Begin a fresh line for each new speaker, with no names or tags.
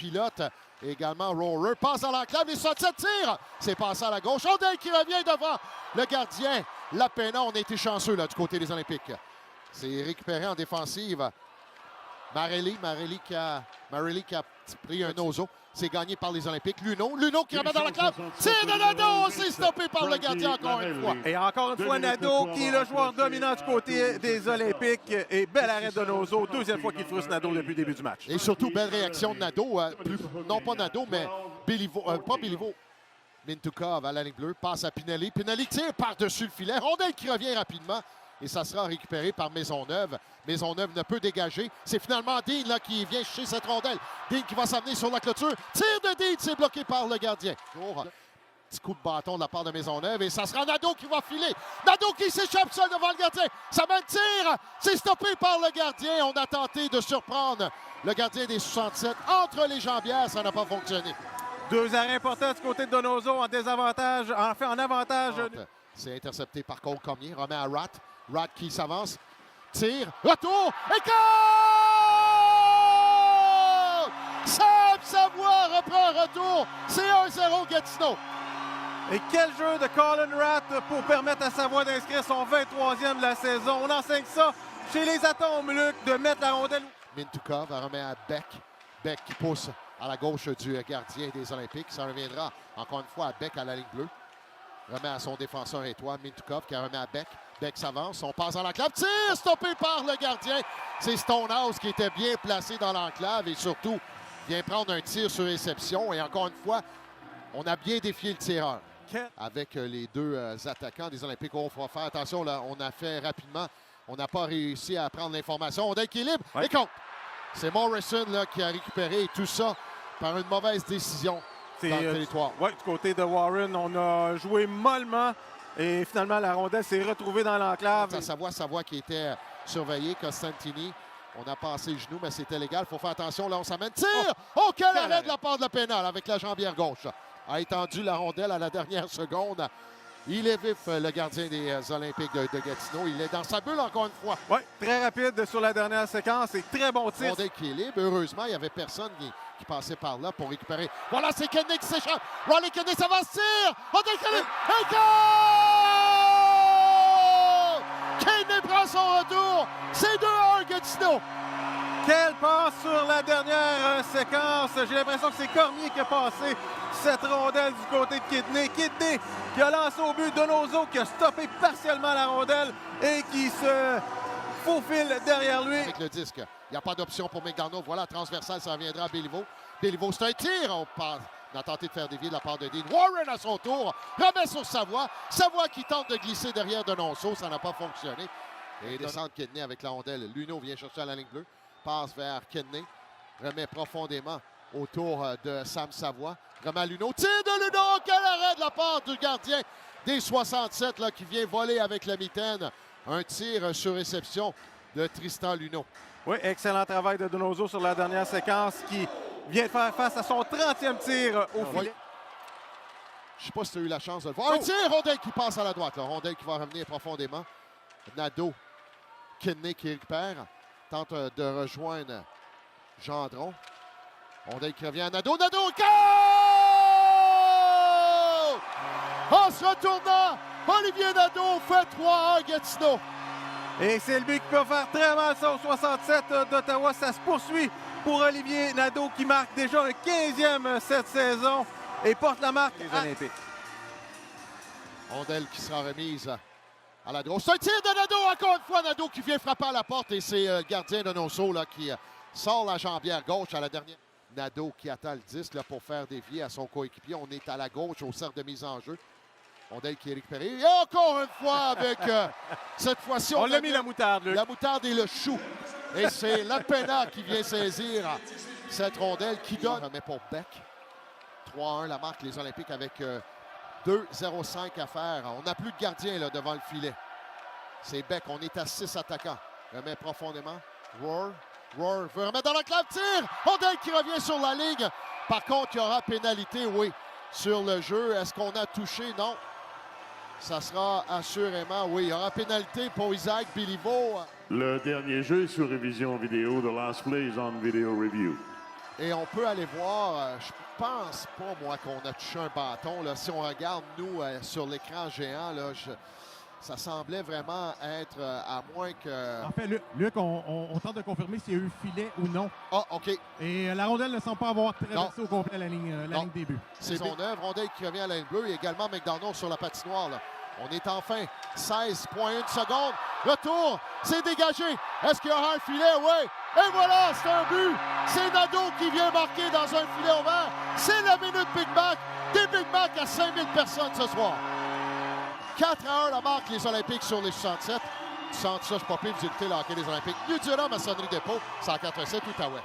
pilote. Et également Roller passe à l'enclave, les sorties de tir. C'est passé à la gauche. Ondel qui revient devant le gardien. Lapena, on a été chanceux là, du côté des Olympiques. C'est récupéré en défensive. Marelli qui a pris un ozo. C'est gagné par les Olympiques. Luno qui remet dans la clave. Tir de Nadeau, c'est stoppé par le gardien encore une fois.
Et encore une fois, Nadeau qui est le joueur dominant du côté des Olympiques. Et bel arrêt de Donoso. Deuxième fois qu'il frustre Nadeau depuis le début du match.
Et surtout, belle réaction de Nadeau. Non pas Nadeau, mais pas Béliveau. Mintukov à la ligne bleue. Passe à Pinelli. Pinelli tire par-dessus le filet. Rondel qui revient rapidement. Et ça sera récupéré par Maisonneuve. Maisonneuve ne peut dégager. C'est finalement Dean là, qui vient chercher cette rondelle. Dean qui va s'amener sur la clôture. Tir de Dean, c'est bloqué par le gardien. Petit coup de bâton de la part de Maisonneuve. Et ça sera Nadeau qui va filer. Nadeau qui s'échappe seul devant le gardien. Ça mène tir. C'est stoppé par le gardien. On a tenté de surprendre le gardien des 67 entre les jambières. Ça n'a pas fonctionné.
Deux arrêts importants du côté de Donoso en désavantage. En avantage.
C'est intercepté par Cole Cormier. Remet à Rat. Rat qui s'avance. Tire. Retour. Et goal! Sam Savoie reprend un retour. C'est 1-0 Gatineau.
Et quel jeu de Colin Rat pour permettre à Savoie d'inscrire son 23e de la saison. On enseigne ça chez les Atomes, Luc, de mettre la rondelle.
Mintukov remet à Beck. Beck qui pousse à la gauche du gardien des Olympiques. Ça reviendra encore une fois à Beck à la ligne bleue. Remet à son défenseur étoile, Mintukov, qui remet à Beck. Beck s'avance, on passe dans l'enclave. Tir stoppé par le gardien. C'est Stonehouse qui était bien placé dans l'enclave et surtout vient prendre un tir sur réception. Et encore une fois, on a bien défié le tireur. Avec les deux attaquants des Olympiques. On va faire attention, là, on a fait rapidement. On n'a pas réussi à prendre l'information. On a équilibre et compte. C'est Morrison là, qui a récupéré tout ça par une mauvaise décision dans le territoire.
Oui, du côté de Warren, on a joué mollement. Et finalement, la rondelle s'est retrouvée dans l'enclave.
Savoie qui était surveillé, Costantini. On a passé le genou, mais c'était légal. Il faut faire attention. Là, on s'amène. Tir! Oh, quel arrêt de la part de la pénale avec la jambière gauche. A étendu la rondelle à la dernière seconde. Il est vif, le gardien des Olympiques de Gatineau. Il est dans sa bulle encore une fois.
Oui, très rapide sur la dernière séquence et très bon tir.
Rondelle qui est libre. Heureusement, il n'y avait personne qui passait par là pour récupérer. Voilà, c'est Kenney qui s'échappe. Ronnie Kenney, ça va se tire! Rondelle Kenney! Et goal! Kenney prend son retour. C'est 2-1 Gatineau.
Quelle passe sur la dernière séquence. J'ai l'impression que c'est Cormier qui a passé cette rondelle du côté de Kidney. Kidney qui a lancé au but. Donoso qui a stoppé partiellement la rondelle et qui se faufile derrière lui.
Avec le disque, il n'y a pas d'option pour McDonough. Voilà, transversal, ça reviendra à Béliveau. Béliveau, c'est un tir. On a tenté de faire dévier de la part de Dean. Warren à son tour remet sur Savoie. Savoie qui tente de glisser derrière Donoso. Ça n'a pas fonctionné. Et descend Kidney avec la rondelle. Luno vient chercher à la ligne bleue. Passe vers Kidney. Remet profondément autour de Sam Savoie. Remet à Luno. Tir de Luno. Quel arrêt de la part du gardien des 67 là, qui vient voler avec la mitaine. Un tir sur réception de Tristan Luno.
Oui, excellent travail de Donoso sur la dernière séquence qui vient de faire face à son 30e tir au filet.
Je ne sais pas si tu as eu la chance de le voir. Un tir, Rondel qui passe à la droite. Là. Rondel qui va revenir profondément. Nadeau, Kidney qui récupère. Tente de rejoindre Gendron. Rondel qui revient à Nadeau. Nadeau, goal! En se retournant, Olivier Nadeau fait 3-1 Gatineau.
Et c'est le but qui peut faire très mal ça au 67 d'Ottawa. Ça se poursuit pour Olivier Nadeau qui marque déjà le 15e cette saison et porte la marque des Olympiques.
Rondel qui sera remise à la droite. C'est un tir de Nadeau, encore une fois. Nadeau qui vient frapper à la porte et c'est le gardien de Nosso là, qui sort la jambière gauche à la dernière. Nadeau qui attend le disque là, pour faire dévier à son coéquipier. On est à la gauche au cercle de mise en jeu. Rondel qui est récupéré. Et encore une fois avec cette fois-ci.
On l'a mis la moutarde, Luc.
La moutarde et le chou. Et c'est Lapena qui vient saisir cette rondelle qui donne. Mais pour Beck. 3-1 la marque, les Olympiques avec 2-0-5 à faire. On n'a plus de gardien là, devant le filet. C'est Beck. On est à 6 attaquants. Remet profondément. Roar veut remettre dans l'enclave. Tir! Rondel qui revient sur la ligne. Par contre, il y aura pénalité, oui, sur le jeu. Est-ce qu'on a touché? Non. Ça sera assurément, oui. Il y aura pénalité pour Isaac Béliveau.
Le dernier jeu est sur révision vidéo. The last play is on video review.
Et on peut aller voir, je pense pas, moi, qu'on a touché un bâton. Là. Si on regarde, nous, sur l'écran géant, là, ça semblait vraiment être, à moins que...
En fait, Luc, on tente de confirmer s'il y a eu filet ou non.
Ah, OK.
Et la rondelle ne semble pas avoir traversé au complet la ligne début.
C'est son œuvre. Rondelle qui revient à la ligne bleue. Et également McDonald sur la patinoire. Là. On est enfin 16,1 secondes. Retour, c'est dégagé. Est-ce qu'il y aura un filet? Oui. Et voilà, c'est un but. C'est Nadeau qui vient marquer dans un filet ouvert. C'est la minute Big Mac. Des Big Mac à 5000 personnes ce soir. 4-1 la marque les Olympiques sur les 67. Tu sens ça, je suis pas pire, vous écoutez le hockey des Olympiques. New Durham à Sonnerie Dépôt, 104.7 Outaouais.